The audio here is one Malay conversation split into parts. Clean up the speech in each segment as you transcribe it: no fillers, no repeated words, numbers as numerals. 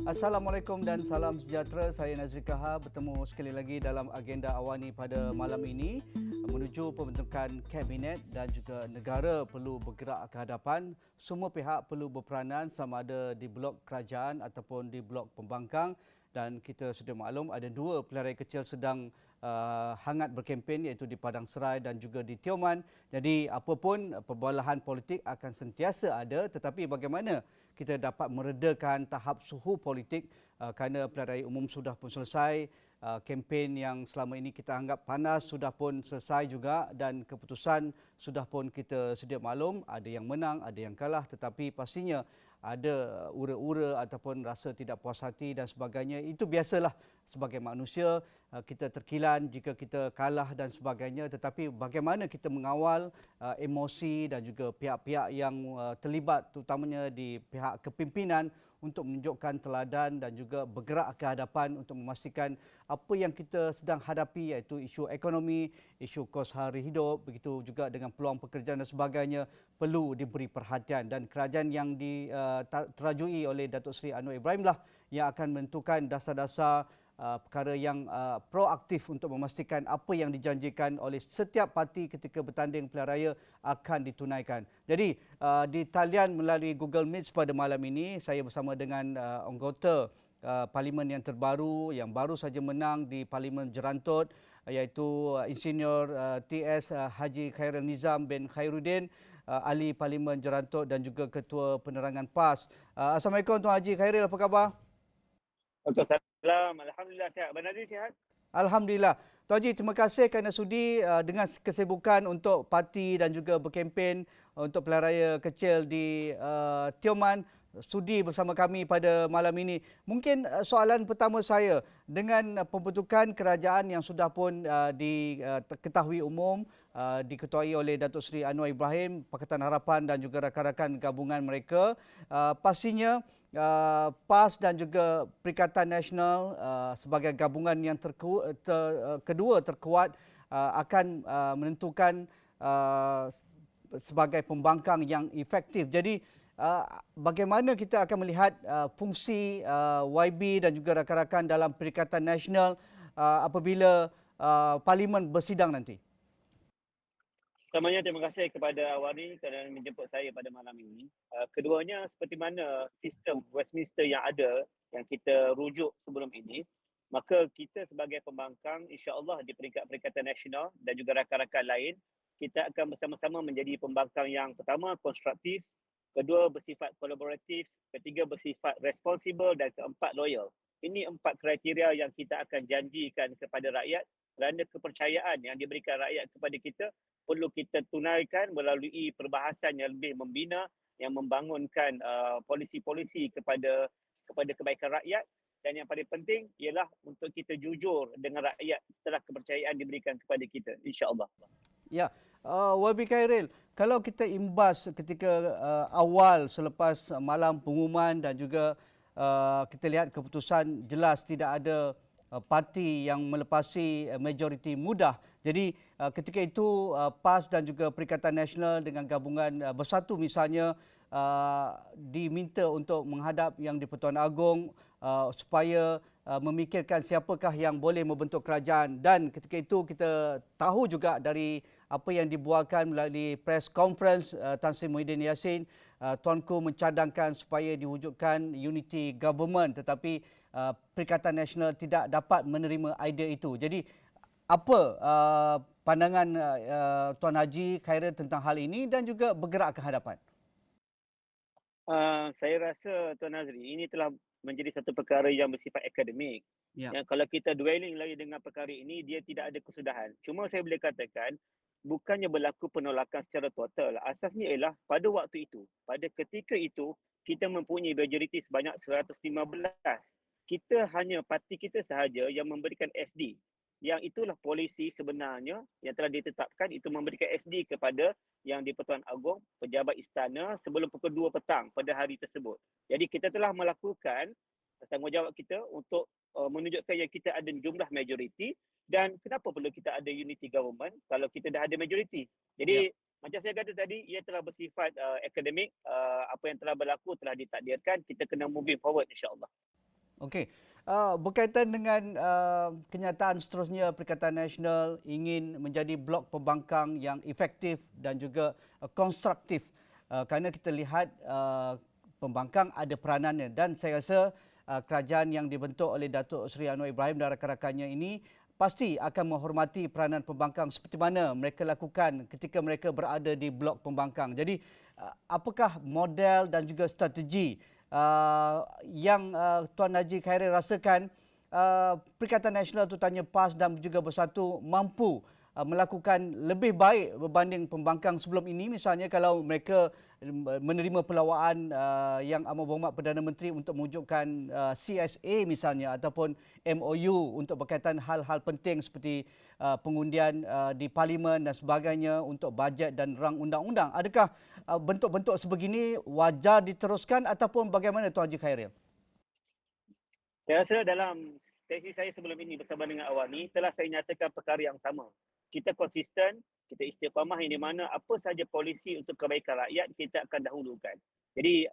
Assalamualaikum dan salam sejahtera. Saya Nazri Kahar bertemu sekali lagi dalam agenda Awani pada malam ini menuju pembentukan kabinet dan juga negara perlu bergerak ke hadapan. Semua pihak perlu berperanan sama ada di blok kerajaan ataupun di blok pembangkang, dan kita sudah maklum ada dua pilihan raya kecil sedang hangat berkempen, iaitu di Padang Serai dan juga di Tioman. Jadi apapun perbalahan politik akan sentiasa ada, tetapi bagaimana kita dapat meredakan tahap suhu politik kerana pilihan raya umum sudah pun selesai, kempen yang selama ini kita anggap panas sudah pun selesai juga, dan keputusan sudah pun kita sedia maklum, ada yang menang, ada yang kalah, tetapi pastinya ada ura-ura ataupun rasa tidak puas hati dan sebagainya. Itu biasalah sebagai manusia, kita terkilan jika kita kalah dan sebagainya, tetapi bagaimana kita mengawal emosi dan juga pihak-pihak yang terlibat, terutamanya di pihak kepimpinan, untuk menunjukkan teladan dan juga bergerak ke hadapan untuk memastikan apa yang kita sedang hadapi, iaitu isu ekonomi, isu kos hari hidup, begitu juga dengan peluang pekerjaan dan sebagainya, perlu diberi perhatian. Dan kerajaan yang diterajui oleh Datuk Seri Anwar Ibrahim lah yang akan menentukan dasar-dasar perkara yang proaktif untuk memastikan apa yang dijanjikan oleh setiap parti ketika bertanding pilihan raya akan ditunaikan. Jadi di talian melalui Google Meet pada malam ini, saya bersama dengan anggota Parlimen yang terbaru, yang baru saja menang di Parlimen Jerantut, iaitu Insinyur TS Haji Khairul Nizam bin Khairuddin, Ahli Parlimen Jerantut dan juga Ketua Penerangan PAS. Assalamualaikum Tuan Haji Khairul, apa khabar? Waalaikumsalam. Alhamdulillah sihat. Abang Nazri sihat? Alhamdulillah. Tuan Haji, terima kasih kerana sudi dengan kesibukan untuk parti dan juga berkempen untuk pilihan raya kecil di Tioman, sudi bersama kami pada malam ini. Mungkin soalan pertama saya, dengan pembentukan kerajaan yang sudah pun diketahui umum, diketuai oleh Datuk Seri Anwar Ibrahim, Pakatan Harapan dan juga rakan-rakan gabungan mereka, pastinya PAS dan juga Perikatan Nasional sebagai gabungan yang kedua terkuat akan menentukan sebagai pembangkang yang efektif. Jadi bagaimana kita akan melihat fungsi YB dan juga rakan-rakan dalam Perikatan Nasional apabila Parlimen bersidang nanti? Pertamanya terima kasih kepada Awani kerana menjemput saya pada malam ini. Keduanya seperti mana sistem Westminster yang ada, yang kita rujuk sebelum ini, maka kita sebagai pembangkang insya-Allah di peringkat Perikatan Nasional dan juga rakan-rakan lain, kita akan bersama-sama menjadi pembangkang yang pertama konstruktif, kedua bersifat kolaboratif, ketiga bersifat responsibel dan keempat loyal. Ini 4 kriteria yang kita akan janjikan kepada rakyat kerana kepercayaan yang diberikan rakyat kepada kita perlu kita tunaikan melalui perbahasan yang lebih membina, yang membangunkan polisi-polisi kepada kebaikan rakyat, dan yang paling penting ialah untuk kita jujur dengan rakyat setelah kepercayaan diberikan kepada kita, insya-Allah. Ya, YB Khairil, kalau kita imbas ketika awal selepas malam pengumuman dan juga kita lihat keputusan jelas tidak ada parti yang melepasi majoriti mudah. Jadi ketika itu PAS dan juga Perikatan Nasional dengan gabungan bersatu misalnya diminta untuk menghadap Yang di-Pertuan Agong supaya memikirkan siapakah yang boleh membentuk kerajaan, dan ketika itu kita tahu juga dari apa yang dibualkan melalui press conference Tan Sri Muhyiddin Yassin, Tuanku mencadangkan supaya diwujudkan unity government, tetapi Perikatan Nasional tidak dapat menerima idea itu. Jadi apa pandangan Tuan Haji Khairul tentang hal ini dan juga bergerak ke hadapan? Saya rasa Tuan Nazri, ini telah menjadi satu perkara yang bersifat akademik. Ya. Yang kalau kita dwelling lagi dengan perkara ini, dia tidak ada kesudahan. Cuma saya boleh katakan, bukannya berlaku penolakan secara total. Asasnya ialah pada waktu itu, pada ketika itu, kita mempunyai majoriti sebanyak 115. Kita hanya parti kita sahaja yang memberikan SD. Yang itulah polisi sebenarnya yang telah ditetapkan, itu memberikan SD kepada Yang di-Pertuan Agong, pejabat istana sebelum pukul 2 petang pada hari tersebut. Jadi kita telah melakukan tanggungjawab kita untuk menunjukkan yang kita ada jumlah majoriti, dan kenapa perlu kita ada unity government kalau kita dah ada majoriti. Jadi macam saya kata tadi, ia telah bersifat akademik. Apa yang telah berlaku telah ditakdirkan, kita kena moving forward insya-Allah. Okey. Berkaitan dengan kenyataan seterusnya Perikatan Nasional ingin menjadi blok pembangkang yang efektif dan juga konstruktif. Kerana kita lihat pembangkang ada peranannya dan saya rasa kerajaan yang dibentuk oleh Datuk Seri Anwar Ibrahim dan rakan-rakannya ini pasti akan menghormati peranan pembangkang seperti mana mereka lakukan ketika mereka berada di blok pembangkang. Jadi apakah model dan juga strategi yang Tuan Haji Khairil rasakan Perikatan Nasional terutamanya PAS dan juga Bersatu mampu melakukan lebih baik berbanding pembangkang sebelum ini, misalnya kalau mereka menerima pelawaan yang amat berhormat Perdana Menteri untuk mewujudkan CSA misalnya ataupun MOU untuk berkaitan hal-hal penting seperti pengundian di Parlimen dan sebagainya untuk bajet dan rang undang-undang. Adakah bentuk-bentuk sebegini wajar diteruskan ataupun bagaimana Tuan Haji Khairil? Saya rasa dalam sesi saya sebelum ini bersama dengan Awani telah saya nyatakan perkara yang sama. Kita konsisten, kita istiqamah yang di mana apa sahaja polisi untuk kebaikan rakyat kita akan dahulukan. Jadi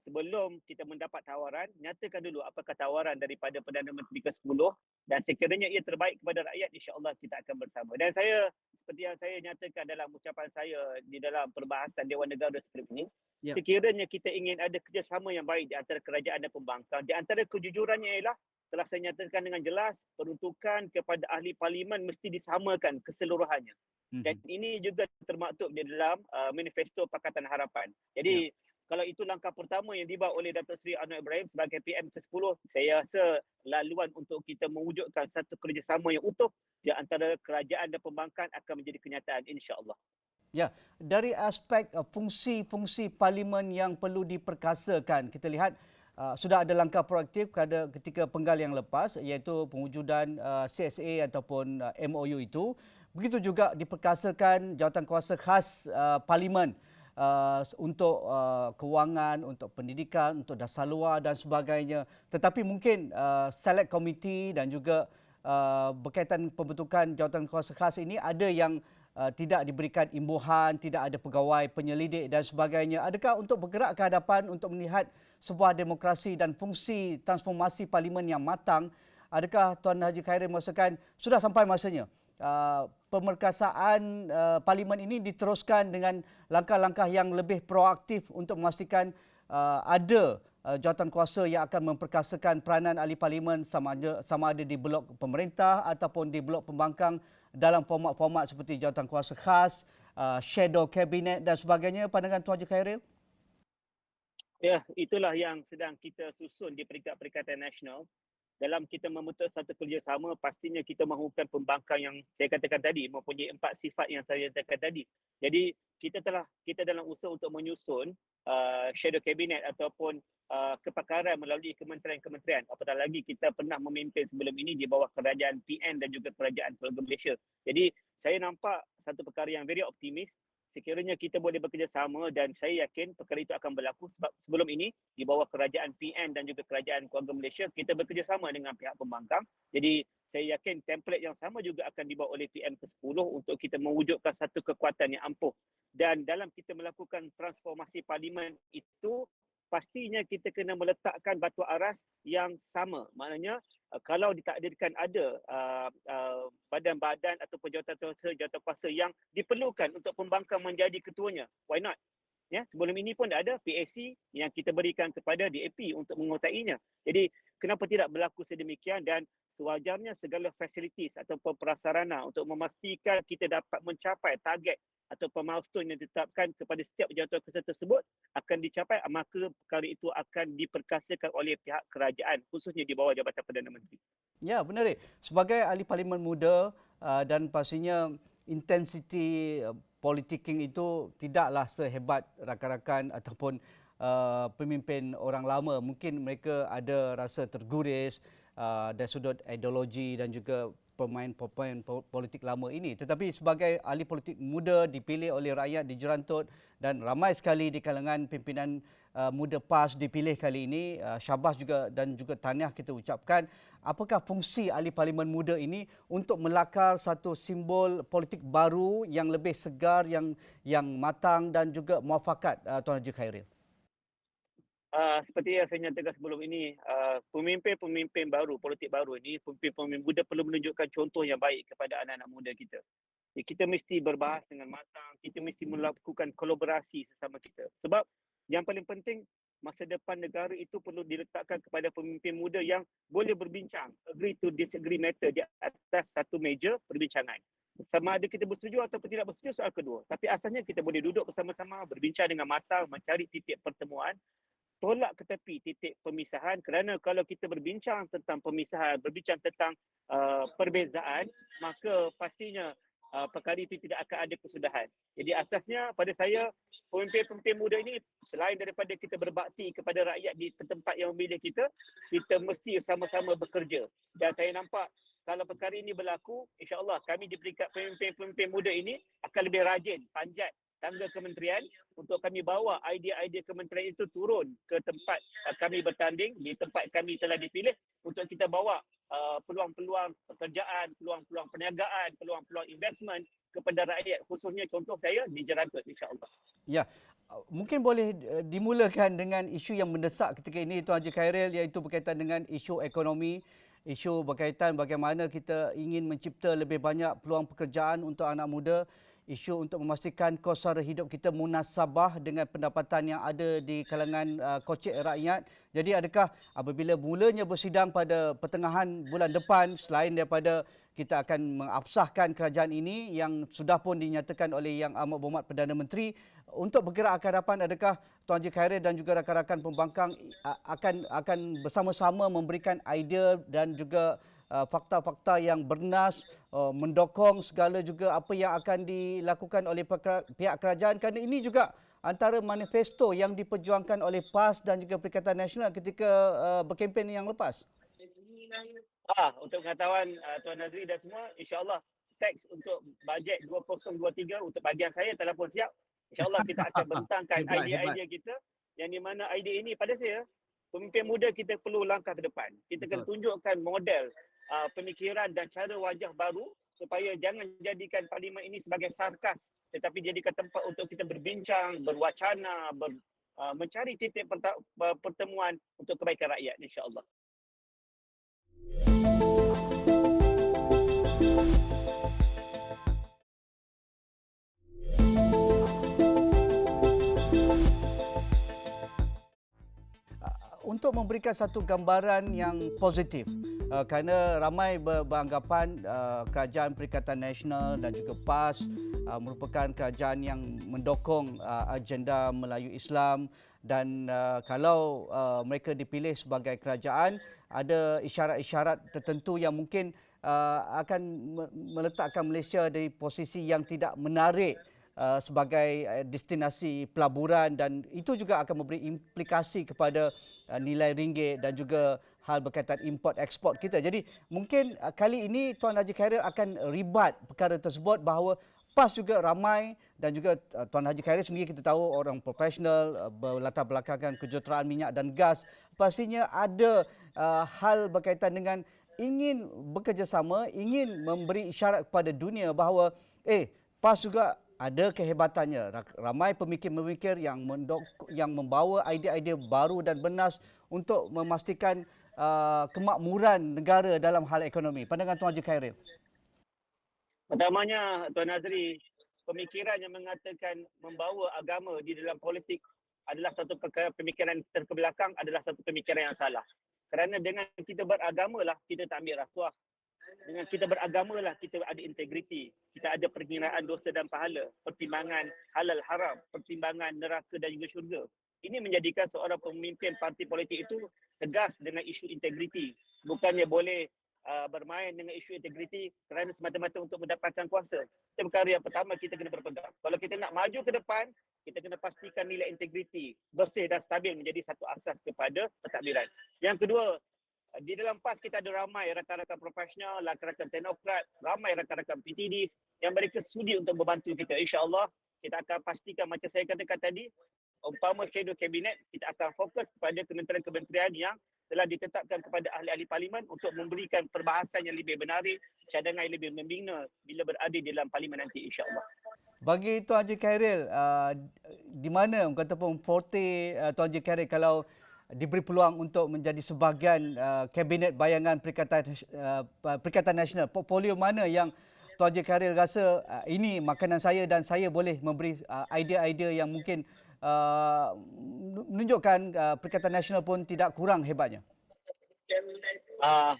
sebelum kita mendapat tawaran, nyatakan dulu apakah tawaran daripada Perdana Menteri ke-10 dan sekiranya ia terbaik kepada rakyat, insya-Allah kita akan bersama. Dan saya seperti yang saya nyatakan dalam ucapan saya di dalam perbahasan Dewan Negara sebelum ini, sekiranya kita ingin ada kerjasama yang baik di antara kerajaan dan pembangkang, di antara kejujurannya ialah telah saya nyatakan dengan jelas peruntukan kepada ahli parlimen mesti disamakan keseluruhannya. Dan ini juga termaktub di dalam manifesto Pakatan Harapan. Jadi kalau itu langkah pertama yang dibawa oleh Datuk Seri Anwar Ibrahim sebagai PM ke-10, saya rasa laluan untuk kita mewujudkan satu kerjasama yang utuh di antara kerajaan dan pembangkang akan menjadi kenyataan, insya-Allah. Ya, dari aspek fungsi-fungsi parlimen yang perlu diperkasakan, kita lihat sudah ada langkah proaktif ketika penggal yang lepas iaitu pewujudan CSA ataupun MOU itu. Begitu juga diperkasakan jawatankuasa khas parlimen untuk kewangan, untuk pendidikan, untuk dasar luar dan sebagainya. Tetapi mungkin select committee dan juga berkaitan pembentukan jawatankuasa khas ini ada yang tidak diberikan imbuhan, tidak ada pegawai penyelidik dan sebagainya. Adakah untuk bergerak ke hadapan untuk melihat sebuah demokrasi dan fungsi transformasi parlimen yang matang, adakah Tuan Haji Khairil merasakan sudah sampai masanya pemerkasaan parlimen ini diteruskan dengan langkah-langkah yang lebih proaktif untuk memastikan ada jawatankuasa yang akan memperkasakan peranan ahli parlimen sama ada di blok pemerintah ataupun di blok pembangkang dalam format-format seperti jawatankuasa khas, shadow cabinet dan sebagainya. Pandangan Tuan Haji Khairil? Ya, itulah yang sedang kita susun di peringkat Perikatan Nasional. Dalam kita membentuk satu kerjasama, pastinya kita mahukan pembangkang yang saya katakan tadi, mempunyai 4 sifat yang saya katakan tadi. Jadi kita dalam usaha untuk menyusun shadow cabinet ataupun kepakaran melalui kementerian-kementerian. Apatah lagi kita pernah memimpin sebelum ini di bawah kerajaan PN dan juga kerajaan keluarga Malaysia. Jadi saya nampak satu perkara yang very optimis. Sekiranya kita boleh bekerjasama dan saya yakin perkara itu akan berlaku sebab sebelum ini di bawah kerajaan PN dan juga kerajaan keluarga Malaysia kita bekerjasama dengan pihak pembangkang. Jadi saya yakin template yang sama juga akan dibawa oleh PM ke-10 untuk kita mewujudkan satu kekuatan yang ampuh. Dan dalam kita melakukan transformasi parlimen itu pastinya kita kena meletakkan batu aras yang sama. Maknanya kalau ditakdirkan ada badan-badan ataupun jawatankuasa yang diperlukan untuk pembangkang menjadi ketuanya, why not? Ya, sebelum ini pun ada PAC yang kita berikan kepada DAP untuk menguasainya. Jadi kenapa tidak berlaku sedemikian dan sewajarnya segala fasilitis ataupun prasarana untuk memastikan kita dapat mencapai target atau milestone yang ditetapkan kepada setiap jawatankuasa tersebut akan dicapai, maka perkara itu akan diperkasakan oleh pihak kerajaan khususnya di bawah Jabatan Perdana Menteri. Ya, benar. Sebagai ahli parlimen muda dan pastinya intensiti politicking itu tidaklah sehebat rakan-rakan ataupun pemimpin orang lama. Mungkin mereka ada rasa terguris dari sudut ideologi dan juga pemain-pemain politik lama ini. Tetapi sebagai ahli politik muda dipilih oleh rakyat di Jerantut dan ramai sekali di kalangan pimpinan muda PAS dipilih kali ini, syabas juga dan juga tahniah kita ucapkan. Apakah fungsi ahli parlimen muda ini untuk melakar satu simbol politik baru yang lebih segar, yang matang dan juga muafakat, Tuan Haji Khairil? Seperti yang saya nyatakan sebelum ini, pemimpin-pemimpin baru, politik baru ini, pemimpin-pemimpin muda perlu menunjukkan contoh yang baik kepada anak-anak muda kita. Ya, kita mesti berbahas dengan matang, kita mesti melakukan kolaborasi sesama kita. Sebab yang paling penting, masa depan negara itu perlu diletakkan kepada pemimpin muda yang boleh berbincang, agree to disagree matter di atas satu meja perbincangan. Sama ada kita bersetuju atau tidak bersetuju soal kedua. Tapi asalnya kita boleh duduk bersama-sama, berbincang dengan matang, mencari titik pertemuan, tolak ke tepi titik pemisahan, kerana kalau kita berbincang tentang pemisahan, berbincang tentang perbezaan, maka pastinya perkara itu tidak akan ada kesudahan. Jadi asasnya pada saya, pemimpin-pemimpin muda ini selain daripada kita berbakti kepada rakyat di tempat yang memilih kita mesti sama-sama bekerja. Dan saya nampak kalau perkara ini berlaku, insya-Allah kami di peringkat pemimpin-pemimpin muda ini akan lebih rajin panjat tangga kementerian untuk kami bawa idea-idea kementerian itu turun ke tempat kami bertanding, di tempat kami telah dipilih untuk kita bawa peluang-peluang pekerjaan, peluang-peluang perniagaan, peluang-peluang investment kepada rakyat, khususnya contoh saya di Jerangut, insya-Allah. Ya, mungkin boleh dimulakan dengan isu yang mendesak ketika ini Tuan Haji Khairil, iaitu berkaitan dengan isu ekonomi, isu berkaitan bagaimana kita ingin mencipta lebih banyak peluang pekerjaan untuk anak muda, isu untuk memastikan kos sara hidup kita munasabah dengan pendapatan yang ada di kalangan kocek rakyat. Jadi adakah apabila mulanya bersidang pada pertengahan bulan depan, selain daripada kita akan mengabsahkan kerajaan ini yang sudah pun dinyatakan oleh Yang Amat Berhormat Perdana Menteri, untuk bergerak ke hadapan, adakah Tuan Haji Khairil dan juga rakan-rakan pembangkang akan bersama-sama memberikan idea dan juga fakta-fakta yang bernas, mendokong segala juga apa yang akan dilakukan oleh pihak kerajaan, kerana ini juga antara manifesto yang diperjuangkan oleh PAS dan juga Perikatan Nasional ketika berkempen yang lepas. Untuk pengetahuan Tuan Nazri dan semua, insya-Allah teks untuk bajet 2023 untuk bahagian saya telah pun siap. InsyaAllah kita akan bentangkan idea-idea kita, yang di mana idea ini pada saya, pemimpin muda kita perlu langkah ke depan. Kita akan tunjukkan model pemikiran dan cara wajah baru supaya jangan jadikan parlimen ini sebagai sarkas, tetapi jadikan tempat untuk kita berbincang, berwacana, mencari titik pertemuan untuk kebaikan rakyat, insya-Allah. Untuk memberikan satu gambaran yang positif, kerana ramai beranggapan kerajaan Perikatan Nasional dan juga PAS merupakan kerajaan yang mendokong agenda Melayu Islam, dan kalau mereka dipilih sebagai kerajaan, ada isyarat-isyarat tertentu yang mungkin akan meletakkan Malaysia di posisi yang tidak menarik sebagai destinasi pelaburan, dan itu juga akan memberi implikasi kepada nilai ringgit dan juga hal berkaitan import ekspor kita. Jadi mungkin kali ini Tuan Haji Khairil akan ribat perkara tersebut, bahawa PAS juga ramai, dan juga Tuan Haji Khairil sendiri kita tahu orang profesional, berlatar belakangkan kejuruteraan minyak dan gas. Pastinya ada hal berkaitan dengan ingin bekerjasama, ingin memberi isyarat kepada dunia bahawa PAS juga ada kehebatannya. Ramai pemikir-pemikir yang membawa idea-idea baru dan bernas untuk memastikan kemakmuran negara dalam hal ekonomi. Pandangan Tuan Haji Khairil. Pertamanya, Tuan Nazri, pemikiran yang mengatakan membawa agama di dalam politik adalah satu perkara pemikiran terkebelakang, adalah satu pemikiran yang salah. Kerana dengan kita beragamalah kita tak ambil rasuah. Dengan kita beragamalah kita ada integriti, kita ada perkiraan dosa dan pahala, pertimbangan halal haram, pertimbangan neraka dan juga syurga. Ini menjadikan seorang pemimpin parti politik itu tegas dengan isu integriti. Bukannya boleh bermain dengan isu integriti kerana semata-mata untuk mendapatkan kuasa. Itu perkara yang pertama kita kena berpegang. Kalau kita nak maju ke depan, kita kena pastikan nilai integriti bersih dan stabil menjadi satu asas kepada pentadbiran. Yang kedua, di dalam PAS kita ada ramai rakan-rakan profesional, rakan-rakan teknokrat, ramai rakan-rakan PTDs yang mereka sudi untuk membantu kita. InsyaAllah kita akan pastikan macam saya katakan tadi, umpama schedule kabinet, kita akan fokus kepada kementerian-kementerian yang telah ditetapkan kepada ahli-ahli parlimen untuk memberikan perbahasan yang lebih menarik, cadangan yang lebih membina bila berada di dalam parlimen nanti, insyaAllah. Bagi Tuan Haji Khairil, di mana ataupun forte Tuan Haji Khairil kalau diberi peluang untuk menjadi sebahagian kabinet bayangan Perikatan Nasional, portfolio mana yang Tuan Haji Khairil rasa ini makanan saya dan saya boleh memberi idea-idea yang mungkin menunjukkan Perikatan Nasional pun tidak kurang hebatnya.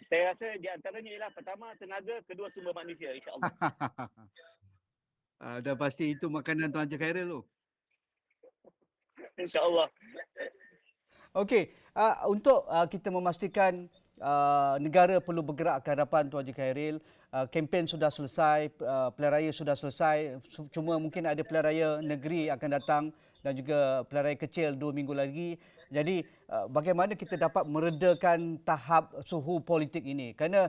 Saya rasa di antaranya ialah pertama tenaga, kedua sumber manusia, insya-Allah. Dah pasti itu makanan Tuan Haji Khairil tu. Insya-Allah. Okey, untuk kita memastikan negara perlu bergerak ke hadapan Tuan Haji Khairil, kempen sudah selesai, pilihan raya sudah selesai, cuma mungkin ada pilihan raya negeri akan datang dan juga pilihan raya kecil 2 minggu lagi. Jadi bagaimana kita dapat meredakan tahap suhu politik ini? Kerana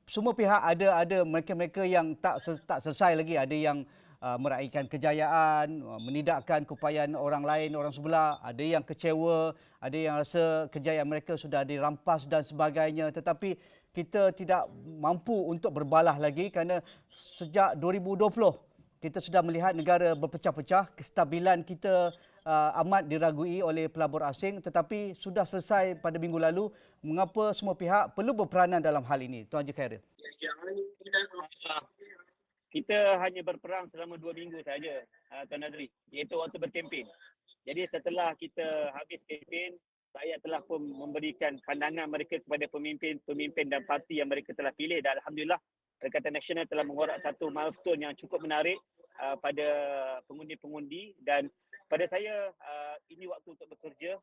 semua pihak ada mereka-mereka yang tak selesai lagi, ada yang meraihkan kejayaan, menidakkan keupayaan orang lain, orang sebelah, ada yang kecewa, ada yang rasa kejayaan mereka sudah dirampas dan sebagainya, tetapi kita tidak mampu untuk berbalah lagi kerana sejak 2020 kita sudah melihat negara berpecah-pecah, kestabilan kita amat diragui oleh pelabur asing, tetapi sudah selesai pada minggu lalu. Mengapa semua pihak perlu berperanan dalam hal ini, Tuan Haji Khairil? Kita hanya berperang selama 2 minggu saja, Tuan Nazri, iaitu waktu berkempen. Jadi setelah kita habis kempen, rakyat telah pun memberikan pandangan mereka kepada pemimpin dan parti yang mereka telah pilih, dan alhamdulillah Perikatan Nasional telah mengorak satu milestone yang cukup menarik pada pengundi-pengundi, dan pada saya ini waktu untuk bekerja,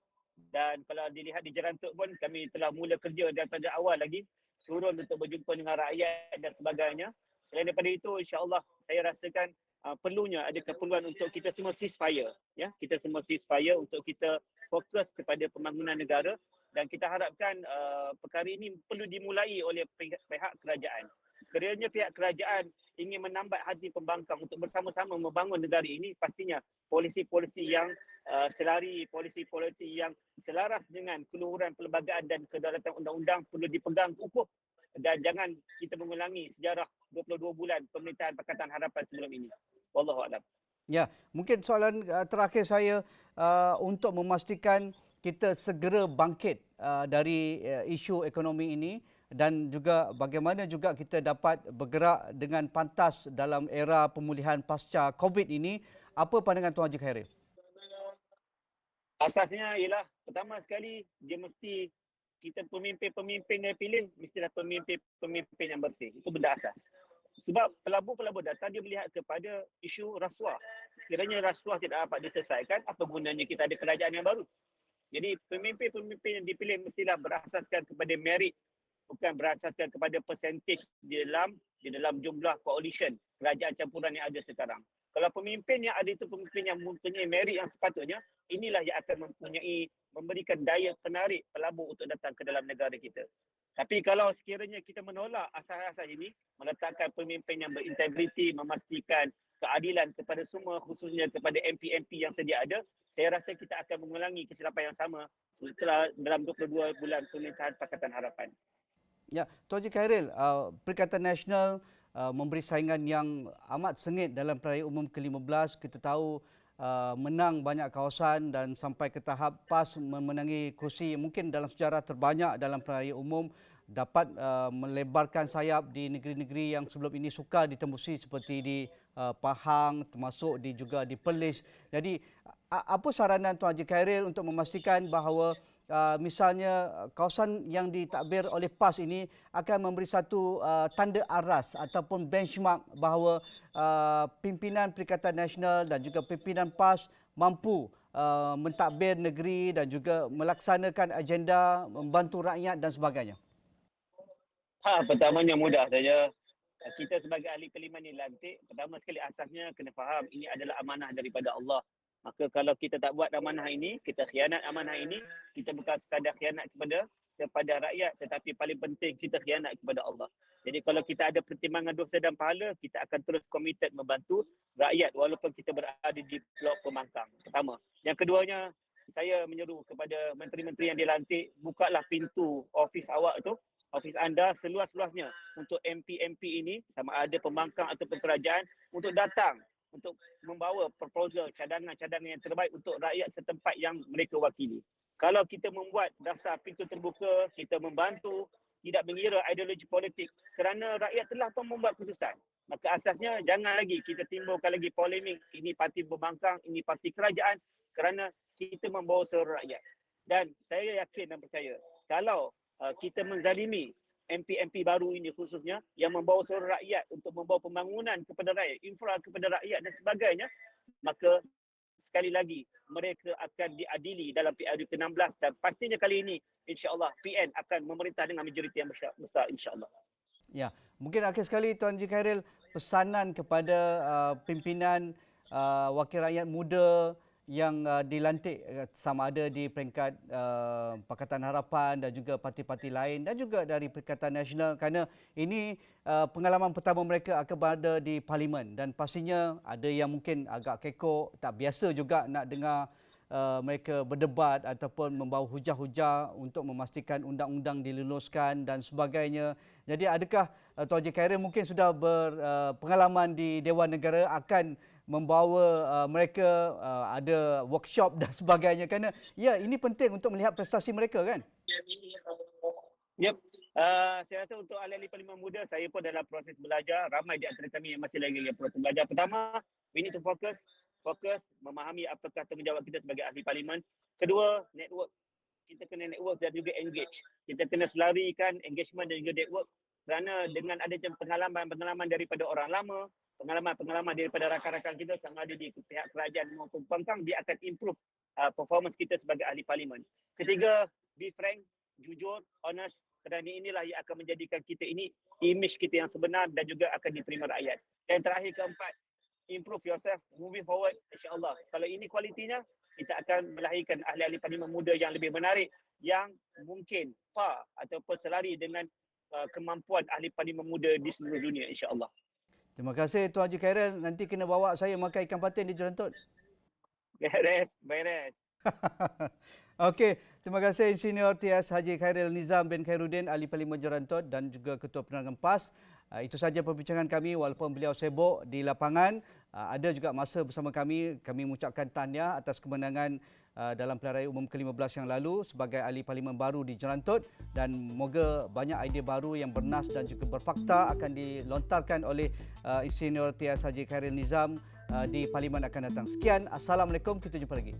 dan kalau dilihat di Jerantuk pun kami telah mula kerja daripada awal lagi, turun untuk berjumpa dengan rakyat dan sebagainya. Selain daripada itu, insya-Allah saya rasakan perlunya ada keperluan untuk kita semua ceasefire, ya. Kita semua ceasefire untuk kita fokus kepada pembangunan negara, dan kita harapkan perkara ini perlu dimulai oleh pihak kerajaan. Sekiranya pihak kerajaan ingin menambat hati pembangkang untuk bersama-sama membangun negara ini, pastinya polisi-polisi yang selari, polisi-polisi yang selaras dengan keluhuran perlembagaan dan kedaulatan undang-undang perlu dipegang kukuh, dan jangan kita mengulangi sejarah 22 bulan pemerintahan Pakatan Harapan sebelum ini. Wallahu a'lam. Ya, mungkin soalan terakhir saya untuk memastikan kita segera bangkit dari isu ekonomi ini dan juga bagaimana juga kita dapat bergerak dengan pantas dalam era pemulihan pasca COVID ini. Apa pandangan Tuan Haji Khairil? Asasnya ialah pertama sekali dia mesti kita pemimpin-pemimpin yang pilih mestilah pemimpin-pemimpin yang bersih. Itu benda asas. Sebab pelabur-pelabur datang dia melihat kepada isu rasuah. Sekiranya rasuah tidak dapat diselesaikan, apa gunanya kita ada kerajaan yang baru? Jadi pemimpin-pemimpin yang dipilih mestilah berasaskan kepada merit, bukan berasaskan kepada percentage di dalam jumlah coalition kerajaan campuran yang ada sekarang. Kalau pemimpin yang ada itu pemimpin yang mempunyai merit yang sepatutnya, inilah yang akan memberikan daya penarik pelabur untuk datang ke dalam negara kita. Tapi kalau sekiranya kita menolak asas-asas ini, meletakkan pemimpin yang berintegriti, memastikan keadilan kepada semua, khususnya kepada MP-MP yang sedia ada, saya rasa kita akan mengulangi kesilapan yang sama setelah dalam 22 bulan pemerintahan Pakatan Harapan. Ya, Tuan Haji Khairil, Perikatan Nasional memberi saingan yang amat sengit dalam Pilihan Raya Umum ke-15. Kita tahu menang banyak kawasan dan sampai ke tahap PAS memenangi kursi mungkin dalam sejarah terbanyak dalam Pilihan Raya Umum, dapat melebarkan sayap di negeri-negeri yang sebelum ini sukar ditembusi seperti di Pahang, termasuk juga di Perlis. Jadi apa saranan Tuan Haji Khairil untuk memastikan bahawa misalnya kawasan yang ditadbir oleh PAS ini akan memberi satu tanda aras ataupun benchmark bahawa pimpinan Perikatan Nasional dan juga pimpinan PAS mampu mentadbir negeri dan juga melaksanakan agenda, membantu rakyat dan sebagainya. Pertamanya mudah saja. Kita sebagai ahli parlimen ni lantik, pertama sekali asasnya kena faham ini adalah amanah daripada Allah. Maka kalau kita tak buat amanah ini, kita khianat amanah ini, kita bukan sekadar khianat kepada rakyat, tetapi paling penting kita khianat kepada Allah. Jadi kalau kita ada pertimbangan dosa dan pahala, kita akan terus komited membantu rakyat walaupun kita berada di blok pembangkang. Pertama. Yang keduanya, saya menyeru kepada menteri-menteri yang dilantik, bukalah pintu ofis awak tu, ofis anda seluas-luasnya untuk MP-MP ini, sama ada pembangkang ataupun kerajaan, untuk datang untuk membawa proposal cadangan-cadangan yang terbaik untuk rakyat setempat yang mereka wakili. Kalau kita membuat dasar pintu terbuka, kita membantu, tidak mengira ideologi politik kerana rakyat telah pun membuat keputusan. Maka asasnya jangan lagi kita timbulkan lagi polemik, ini parti pembangkang, ini parti kerajaan, kerana kita membawa suara rakyat. Dan saya yakin dan percaya, kalau kita menzalimi MP-MP baru ini khususnya yang membawa suara rakyat untuk membawa pembangunan kepada rakyat, infra kepada rakyat dan sebagainya, maka sekali lagi mereka akan diadili dalam PRU ke-16 dan pastinya kali ini insya-Allah PN akan memerintah dengan majoriti yang besar insya-Allah. Ya, mungkin akhir sekali Tuan Haji Khairil, pesanan kepada pimpinan wakil rakyat muda yang dilantik sama ada di peringkat Pakatan Harapan dan juga parti-parti lain dan juga dari Perikatan Nasional, kerana ini pengalaman pertama mereka akan berada di Parlimen dan pastinya ada yang mungkin agak kekok, tak biasa juga nak dengar mereka berdebat ataupun membawa hujah-hujah untuk memastikan undang-undang diluluskan dan sebagainya. Jadi adakah Tuan Haji Khairil mungkin sudah berpengalaman di Dewan Negara akan membawa mereka ada workshop dan sebagainya, kerana ya ini penting untuk melihat prestasi mereka kan? Yep. Saya rasa untuk ahli-ahli Parlimen muda, saya pun dalam proses belajar. Ramai di antara kami yang masih lagi proses belajar. Pertama, we need to fokus memahami apakah tanggungjawab kita sebagai ahli Parlimen. Kedua, network. Kita kena network dan juga engage. Kita kena selarikan engagement dan juga network, kerana dengan adanya pengalaman daripada orang lama, pengalaman daripada rakan-rakan kita sama ada di pihak kerajaan maupun pembangkang, dia akan improve performance kita sebagai ahli Parlimen. Ketiga, be frank, jujur, honest, kerana inilah yang akan menjadikan kita ini image kita yang sebenar dan juga akan diterima rakyat. Dan terakhir, keempat, improve yourself, moving forward, insya-Allah. Kalau ini kualitinya, kita akan melahirkan ahli-ahli Parlimen muda yang lebih menarik, yang mungkin ataupun selari dengan kemampuan ahli Parlimen muda di seluruh dunia, insya-Allah. Terima kasih Tuan Haji Khairil. Nanti kena bawa saya makan ikan patin di Jerantut. Beres. Okey, terima kasih Insinyur T.S. Haji Khairil Nizam bin Khairuddin, Ahli Parlimen Jerantut dan juga Ketua Penerangan PAS. Itu saja perbincangan kami walaupun beliau sibuk di lapangan. Ada juga masa bersama kami mengucapkan tahniah atas kemenangan dalam pilihan raya umum ke-15 yang lalu sebagai ahli parlimen baru di Jerantut, dan moga banyak idea baru yang bernas dan juga berfakta akan dilontarkan oleh Insinyur T.S. Haji Khairil Nizam di parlimen akan datang. Sekian, Assalamualaikum, kita jumpa lagi.